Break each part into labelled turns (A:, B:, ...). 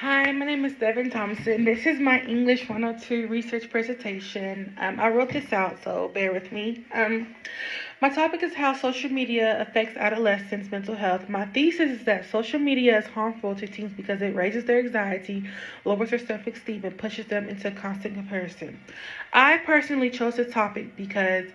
A: Hi, my name is Devin Thompson. This is my English 102 research presentation. I wrote this out, so bear with me. My topic is how social media affects adolescents' mental health. My thesis is that social media is harmful to teens because it raises their anxiety, lowers their self esteem, and pushes them into constant comparison. I personally chose this topic because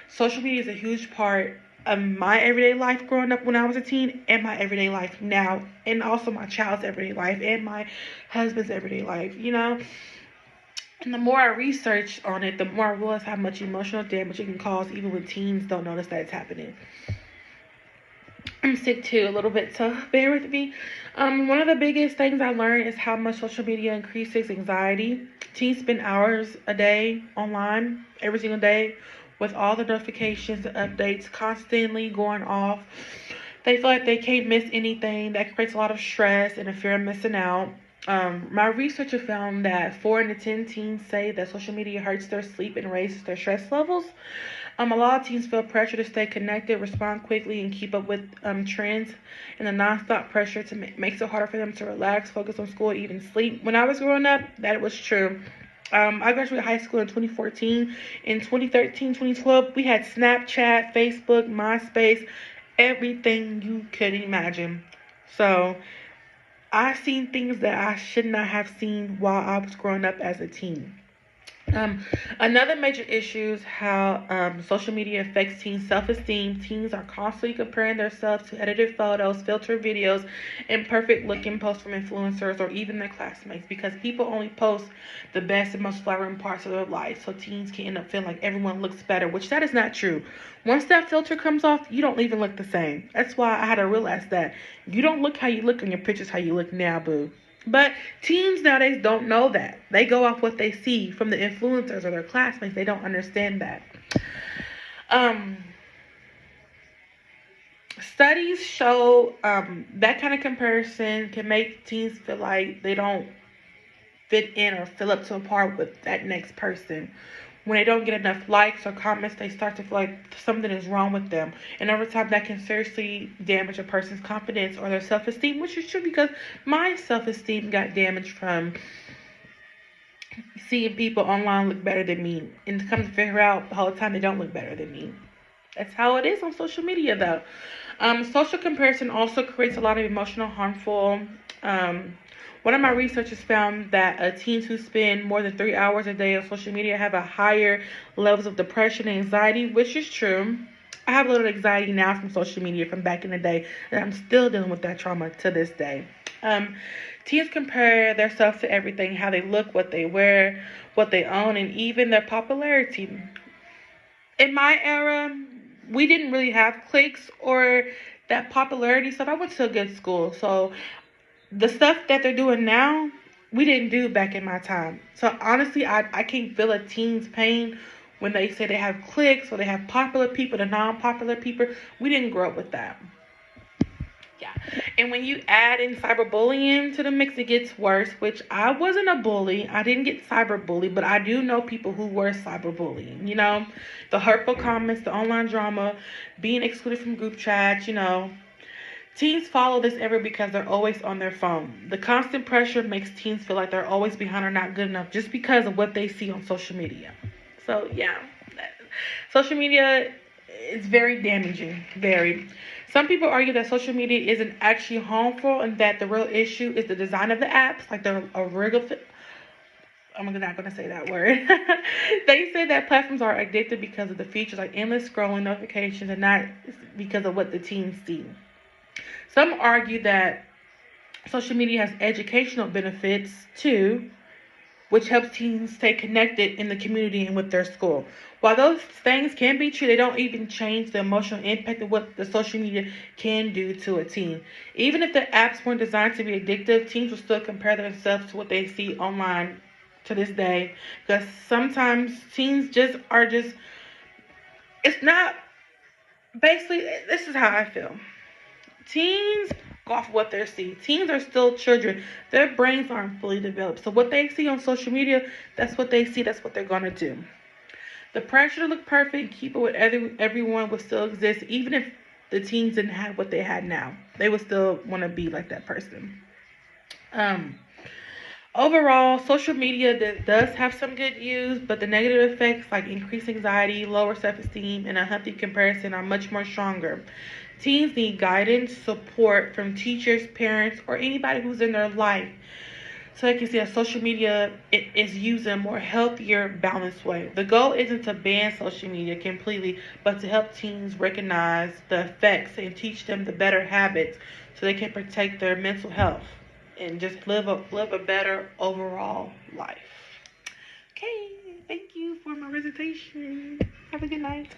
A: social media is a huge part of my everyday life growing up when I was a teen, and my everyday life now, and also my child's everyday life, and my husband's everyday life. And the more I research on it, the more I realize how much emotional damage it can cause, even when teens don't notice that it's happening. I'm sick too a little bit, so bear with me. One of the biggest things I learned is how much social media increases anxiety. Teens spend hours a day online, every single day, with all the notifications and updates constantly going off. They feel like they can't miss anything. That creates a lot of stress and a fear of missing out. My researcher found that 4 in 10 teens say that social media hurts their sleep and raises their stress levels. A lot of teens feel pressure to stay connected, respond quickly, and keep up with trends, and the nonstop pressure makes it harder for them to relax, focus on school, even sleep. When I was growing up, that was true. I graduated high school in 2014. In 2013, 2012, we had Snapchat, Facebook, MySpace, everything you could imagine. So I seen things that I should not have seen while I was growing up as a teen. Um, Another major issue is how social media affects teens' self-esteem. Teens are constantly comparing themselves to edited photos, filtered videos, and perfect-looking posts from influencers or even their classmates because people only post the best and most flattering parts of their life. So teens can end up feeling like everyone looks better, which that is not true. Once that filter comes off, you don't even look the same. That's why I had to realize that you don't look how you look in your pictures how you look now, boo. But teens nowadays don't know that. They go off what they see from the influencers or their classmates. They don't understand that. Um, Studies show that kind of comparison can make teens feel like they don't fit in or fill up to a par with that next person. When they don't get enough likes or comments, they start to feel like something is wrong with them. And over time, that can seriously damage a person's confidence or their self esteem, which is true because my self esteem got damaged from seeing people online look better than me and to come to figure out the whole time they don't look better than me. That's how it is on social media, though. Social comparison also creates a lot of emotional harmful. Um, One of my researchers found that teens who spend more than 3 hours a day on social media have a higher levels of depression and anxiety, which is true. I have a little anxiety now from social media from back in the day, and I'm still dealing with that trauma to this day. Um, Teens compare themselves to everything, how they look, what they wear, what they own, and even their popularity. In my era, we didn't really have cliques or that popularity stuff. I went to a good school, so the stuff that they're doing now, we didn't do back in my time. So honestly, I can't feel a teen's pain when they say they have cliques or they have popular people, the non-popular people. We didn't grow up with that. Yeah. And when you add in cyberbullying to the mix, it gets worse, which I wasn't a bully. I didn't get cyberbullied, but I do know people who were cyberbullying. The hurtful comments, the online drama, being excluded from group chats. Teens follow this ever because they're always on their phone. The constant pressure makes teens feel like they're always behind or not good enough just because of what they see on social media. So, yeah, social media is very damaging. Very. Some people argue that social media isn't actually harmful and that the real issue is the design of the apps, like the original. I'm not going to say that word. They say that platforms are addictive because of the features like endless scrolling notifications and not because of what the teens see. Some argue that social media has educational benefits too, which helps teens stay connected in the community and with their school. While those things can be true, they don't even change the emotional impact of what the social media can do to a teen. Even if the apps weren't designed to be addictive, teens will still compare themselves to what they see online to this day. Because sometimes teens just, it's not, basically, this is how I feel. Teens go off what they see. Teens are still children. Their brains aren't fully developed. So what they see on social media, that's what they see. That's what they're gonna do. The pressure to look perfect and keep it with everyone will still exist, even if the teens didn't have what they had now. They would still want to be like that person. Um, Overall, social media does have some good use, but the negative effects like increased anxiety, lower self esteem, and unhealthy comparison are much more stronger. Teens need guidance, support from teachers, parents, or anybody who's in their life so they can see that social media it is used in a more healthier, balanced way. The goal isn't to ban social media completely, but to help teens recognize the effects and teach them the better habits so they can protect their mental health and just live a better overall life. Okay, thank you for my presentation. Have a good night.